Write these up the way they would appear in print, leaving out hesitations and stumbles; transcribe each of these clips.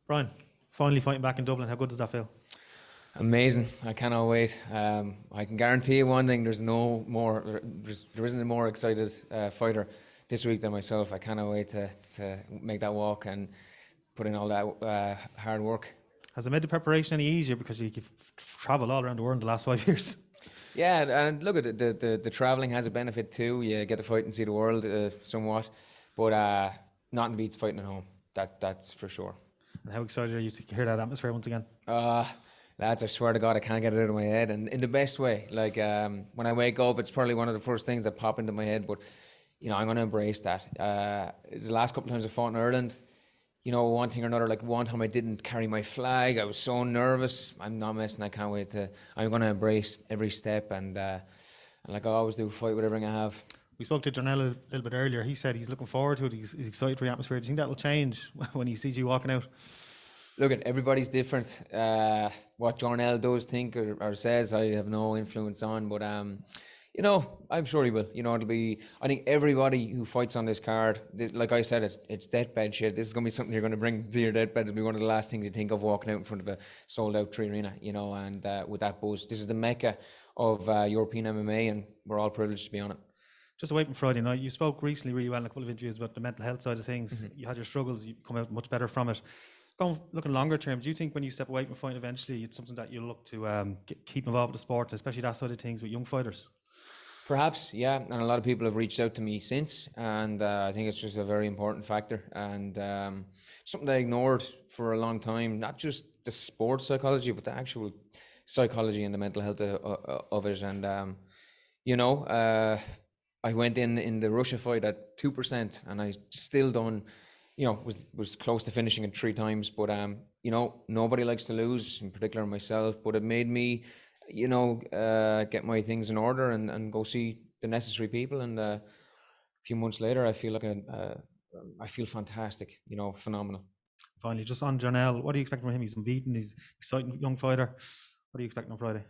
Brian, finally fighting back in Dublin. How good does that feel? Amazing. I cannot wait. I can guarantee you one thing, there isn't a more excited fighter this week than myself. I cannot wait to make that walk and put in all that hard work. Has it made the preparation any easier because you've travelled all around the world in the last 5 years? Yeah, and look at it, the travelling has a benefit too. You get to fight and see the world somewhat, but nothing beats fighting at home. That's for sure. And how excited are you to hear that atmosphere once again? Lads, I swear to God, I can't get it out of my head, and in the best way. Like when I wake up, it's probably one of the first things that pop into my head. But I'm going to embrace that. The last couple of times I fought in Ireland, one thing or another. Like one time I didn't carry my flag. I was so nervous. I'm not messing. I can't wait to. I'm going to embrace every step, and like I always do, fight with everything I have. We spoke to Jornel a little bit earlier. He said he's looking forward to it. He's excited for the atmosphere. Do you think that will change when he sees you walking out? Look, everybody's different. What Jornel does think or says, I have no influence on. But I'm sure he will. It'll be. I think everybody who fights on this card, like I said, it's deathbed shit. This is gonna be something you're gonna bring to your deathbed. It'll be one of the last things you think of walking out in front of a sold-out Tree Arena. And with that buzz, this is the mecca of European MMA, and we're all privileged to be on it. Just away from Friday night, you spoke recently really well in a couple of interviews about the mental health side of things. Mm-hmm. You had your struggles. You come out much better from it. Looking longer term, do you think when you step away from fighting eventually, it's something that you'll look to keep involved with the sport, especially that side of things with young fighters? Perhaps, yeah. And a lot of people have reached out to me since, and I think it's just a very important factor, and something I ignored for a long time. Not just the sports psychology, but the actual psychology and the mental health of it. And I went in the Russia fight at 2%, and I still done. Was close to finishing it 3 times, but nobody likes to lose, in particular myself. But it made me, get my things in order and go see the necessary people. And a few months later, I feel like I feel fantastic. Phenomenal. Finally, just on Jornel, what do you expect from him? He's unbeaten. He's an exciting young fighter. What do you expect on Friday?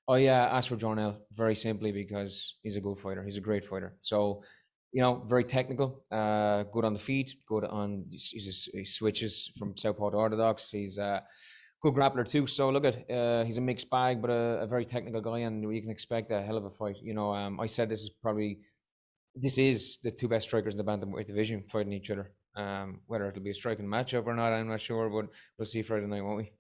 Oh yeah, ask for Jornel very simply because he's a good fighter. He's a great fighter. So. Very technical, good on the feet, good on, he switches from southpaw to orthodox. He's a good grappler too. So look at, he's a mixed bag, but a very technical guy, and you can expect a hell of a fight. I said this is the 2 best strikers in the bantamweight division fighting each other. Whether it'll be a striking matchup or not, I'm not sure, but we'll see Friday night, won't we?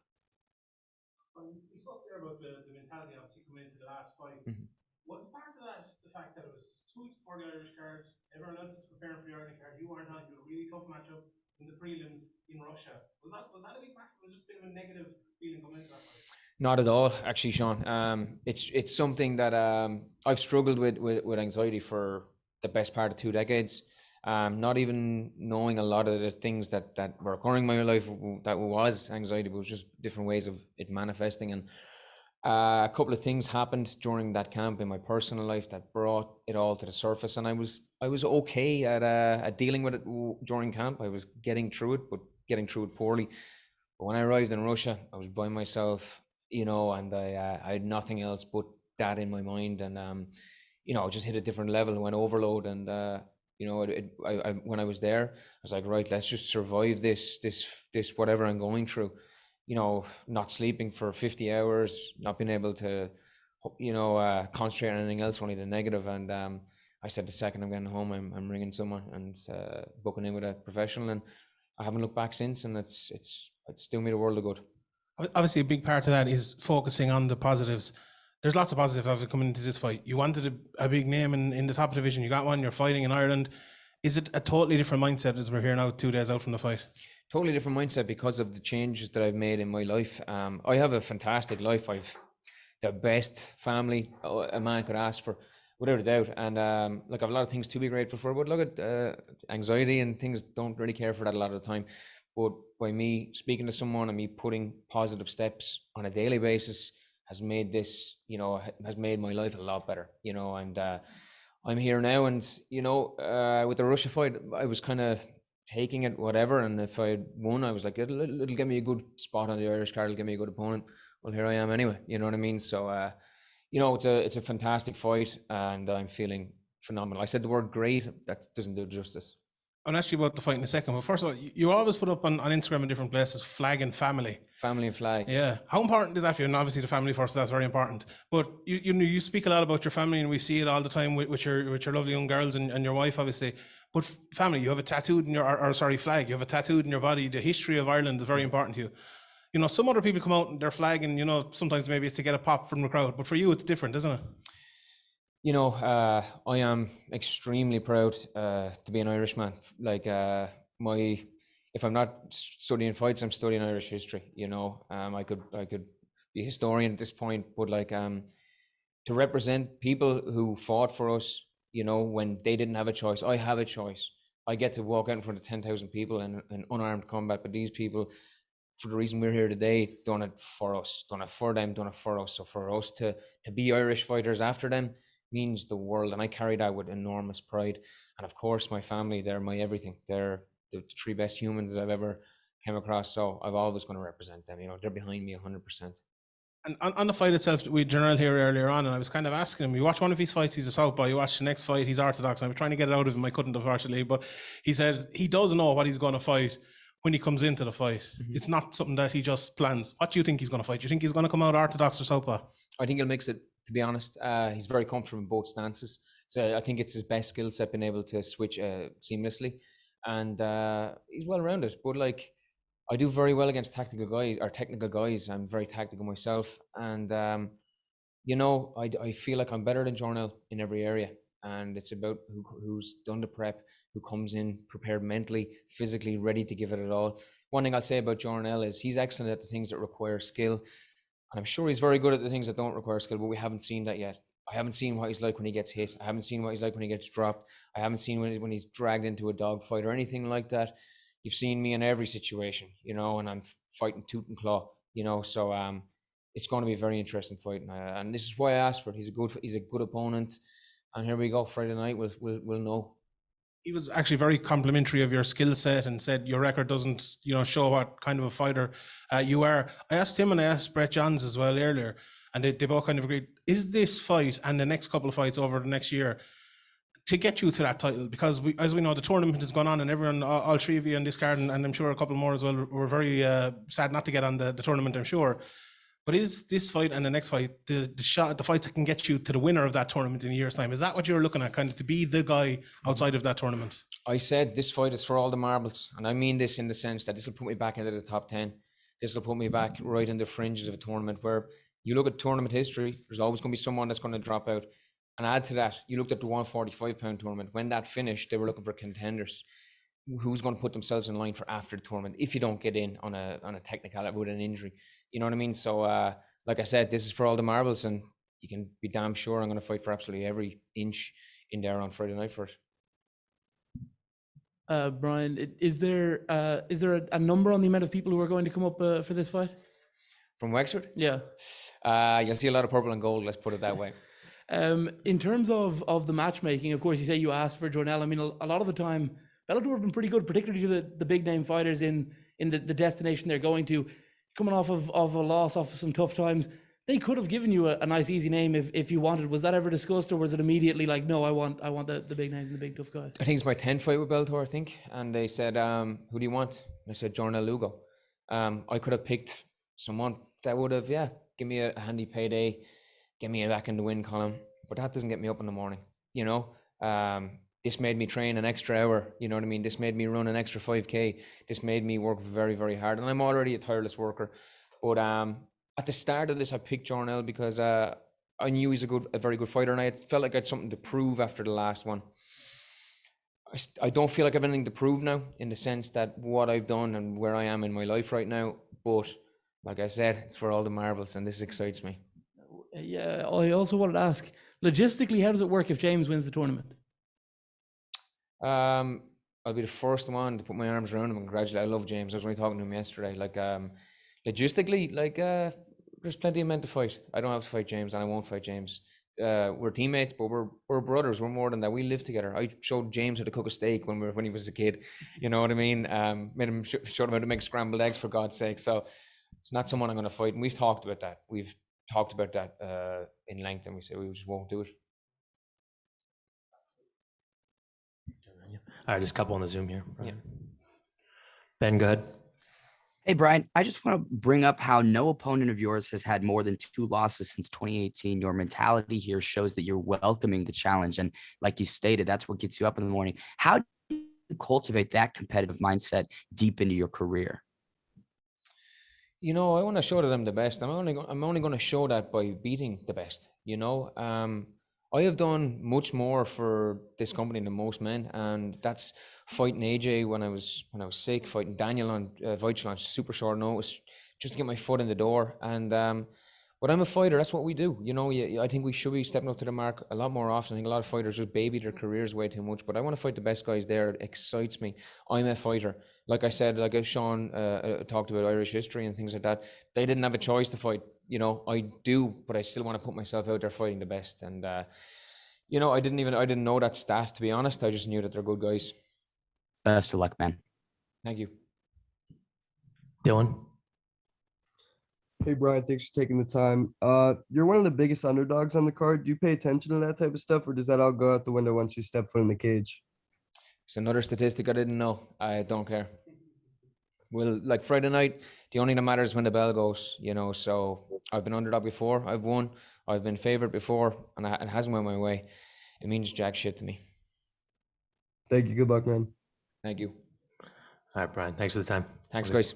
We spoke there about the mentality, obviously, coming into the last fight. Mm-hmm. Was part of that the fact that it was 2 weeks before the Irish card, everyone else is preparing for the Ireland card, you weren't on, you had a really tough matchup in the prelims in Russia. Was that a big factor? Was it just a bit of a negative feeling coming into that fight? Not at all, actually, Sean. It's something that I've struggled with anxiety for the best part of 2 decades. Not even knowing a lot of the things that were occurring in my life that was anxiety, but it was just different ways of it manifesting. And a couple of things happened during that camp in my personal life that brought it all to the surface, and I was okay at dealing with it during camp. I was getting through it, but getting through it poorly. But when I arrived in Russia, I was by myself, and I had nothing else but that in my mind, and I just hit a different level, went overload, and when I was there, I was like, right, let's just survive this whatever I'm going through. Not sleeping for 50 hours, not being able to, concentrate on anything else, only the negative. And I said the second I'm getting home, I'm ringing someone and booking in with a professional, and I haven't looked back since. And it's doing me the world of good. Obviously, a big part of that is focusing on the positives. There's lots of positives of coming into this fight. You wanted a big name in the top division. You got one. You're fighting in Ireland. Is it a totally different mindset as we're here now, 2 days out from the fight? Totally different mindset because of the changes that I've made in my life. I have a fantastic life. I've the best family a man could ask for, without a doubt. And I have a lot of things to be grateful for. But look at anxiety and things, don't really care for that a lot of the time. But by me speaking to someone and me putting positive steps on a daily basis has made this, has made my life a lot better, and I'm here now. And, with the Russia fight, I was kind of taking it whatever, and if I won, I was like, it'll give me a good spot on the Irish card, it'll give me a good opponent. Well, here I am anyway, you know what I mean? So it's a fantastic fight, and I'm feeling phenomenal. I said the word great, that doesn't do it justice. I'll ask you about the fight in a second. But first of all, you always put up on Instagram in different places, flag and family. Family and flag. Yeah. How important is that for you? And obviously the family first, that's very important. But you speak a lot about your family, and we see it all the time with your lovely young girls and your wife, obviously. But family, you have a tattooed in your, or sorry, flag, you have a tattooed in your body. The history of Ireland is very important to you. You know, some other people come out and their flag, and, you know, sometimes maybe it's to get a pop from the crowd. But for you, it's different, isn't it? You know, I am extremely proud to be an Irishman. Like if I'm not studying fights, I'm studying Irish history. You know, I could be a historian at this point, but like to represent people who fought for us, you know, when they didn't have a choice. I have a choice. I get to walk out in front of 10,000 people in unarmed combat, but these people, for the reason we're here today, done it for us, done it for them, done it for us. So for us to be Irish fighters after them means the world, and I carry that with enormous pride. And of course, my family, they're my everything. They're the three best humans I've ever came across. So I've always going to represent them. You know, they're behind me 100%. And on the fight itself, we had Jornel here earlier on, and I was kind of asking him, you watch one of his fights, he's a southpaw, you watch the next fight, he's orthodox, and I was trying to get it out of him, I couldn't, unfortunately, but he said he does know what he's going to fight when he comes into the fight. Mm-hmm. It's not something that he just plans. What do you think he's going to fight? Do you think he's going to come out orthodox or southpaw? I think he'll mix it, to be honest. He's very comfortable in both stances. So I think it's his best skill set, being able to switch seamlessly. And he's well-rounded, but like, I do very well against technical guys. I'm very tactical myself. And, you know, I feel like I'm better than Jornel in every area. And it's about who's done the prep, who comes in prepared mentally, physically, ready to give it all. One thing I'll say about Jornel is he's excellent at the things that require skill. And I'm sure he's very good at the things that don't require skill, but we haven't seen that yet. I haven't seen what he's like when he gets hit. I haven't seen what he's like when he gets dropped. I haven't seen when he's dragged into a dogfight or anything like that. You've seen me in every situation, you know, and I'm fighting tooth and claw, you know. So it's going to be a very interesting fight, and this is why I asked for it. He's a good opponent, and here we go. Friday night, we'll know. He was actually very complimentary of your skill set and said your record doesn't, you know, show what kind of a fighter you are. I asked him and I asked Brett Johns as well earlier, and they both kind of agreed. Is this fight and the next couple of fights over the next year to get you to that title? Because as we know, the tournament has gone on, and everyone, all three of you on this card, and I'm sure a couple more as well, were very sad not to get on the tournament, I'm sure. But is this fight and the next fight the fights that can get you to the winner of that tournament in a year's time? Is that what you're looking at, kind of to be the guy outside of that tournament? I said this fight is for all the marbles, and I mean this in the sense that this will put me back into the top 10. This will put me back right in the fringes of a tournament where you look at tournament history, there's always going to be someone that's going to drop out. And add to that, you looked at the 145-pound tournament. When that finished, they were looking for contenders. Who's going to put themselves in line for after the tournament if you don't get in on a technicality with an injury? You know what I mean? So, like I said, this is for all the marbles, and you can be damn sure I'm going to fight for absolutely every inch in there on Friday night for it. Brian, is there a number on the amount of people who are going to come up for this fight? From Wexford? Yeah. You'll see a lot of purple and gold, let's put it that way. In terms of the matchmaking, of course, you say you asked for Jornel. I mean, a lot of the time, Bellator have been pretty good, particularly to the big name fighters in the destination they're going to. Coming off of a loss, off of some tough times, they could have given you a nice easy name if you wanted. Was that ever discussed, or was it immediately like, no, I want the big names and the big tough guys? I think it's my 10th fight with Bellator, I think, and they said, who do you want? And I said Jornel Lugo. I could have picked someone that would have, give me a handy payday, get me back in the win column, but that doesn't get me up in the morning, you know. This made me train an extra hour, you know what I mean? This made me run an extra 5K. This made me work very, very hard, and I'm already a tireless worker. But at the start of this, I picked Jornel because I knew he's a very good fighter, and I felt like I had something to prove after the last one. I don't feel like I have anything to prove now, in the sense that what I've done and where I am in my life right now, but like I said, it's for all the marbles, and this excites me. Yeah, I also wanted to ask, logistically, how does it work if James wins the tournament? I'll be the first one to put my arms around him and congratulate. I love James. I was only talking to him yesterday. Like, logistically, like, there's plenty of men to fight. I don't have to fight James, and I won't fight James. We're teammates, but we're brothers. We're more than that. We live together. I showed James how to cook a steak when he was a kid. You know what I mean? Made him showed him how to make scrambled eggs, for God's sake. So it's not someone I'm going to fight. And we've talked about that. We've talked about that in length, and we said we just won't do it. All right, just a couple on the Zoom here. Brian. Ben, go ahead. Hey, Brian, I just want to bring up how no opponent of yours has had more than 2 losses since 2018. Your mentality here shows that you're welcoming the challenge. And like you stated, that's what gets you up in the morning. How do you cultivate that competitive mindset deep into your career? You know, I want to show that I'm the best. I'm only going to show that by beating the best. You know, I have done much more for this company than most men, and that's fighting AJ when I was sick, fighting Daniel on Vital on super short notice, just to get my foot in the door. And but I'm a fighter. That's what we do. You know, I think we should be stepping up to the mark a lot more often. I think a lot of fighters just baby their careers way too much. But I want to fight the best guys there. It excites me. I'm a fighter. Like I said, like Sean talked about Irish history and things like that. They didn't have a choice to fight. You know, I do, but I still want to put myself out there fighting the best. And you know, I didn't know that stat, to be honest. I just knew that they're good guys. Best of luck, man. Thank you. Dylan. Hey Brian, thanks for taking the time. You're one of the biggest underdogs on the card. Do you pay attention to that type of stuff, or does that all go out the window once you step foot in the cage? It's another statistic I didn't know. I don't care. Well, like Friday night, the only thing that matters is when the bell goes, you know. So I've been underdog before, I've won, I've been favored before, and it hasn't went my way. It means jack shit to me. Thank you. Good luck, man. Thank you. All right, Brian. Thanks for the time. Thanks, guys.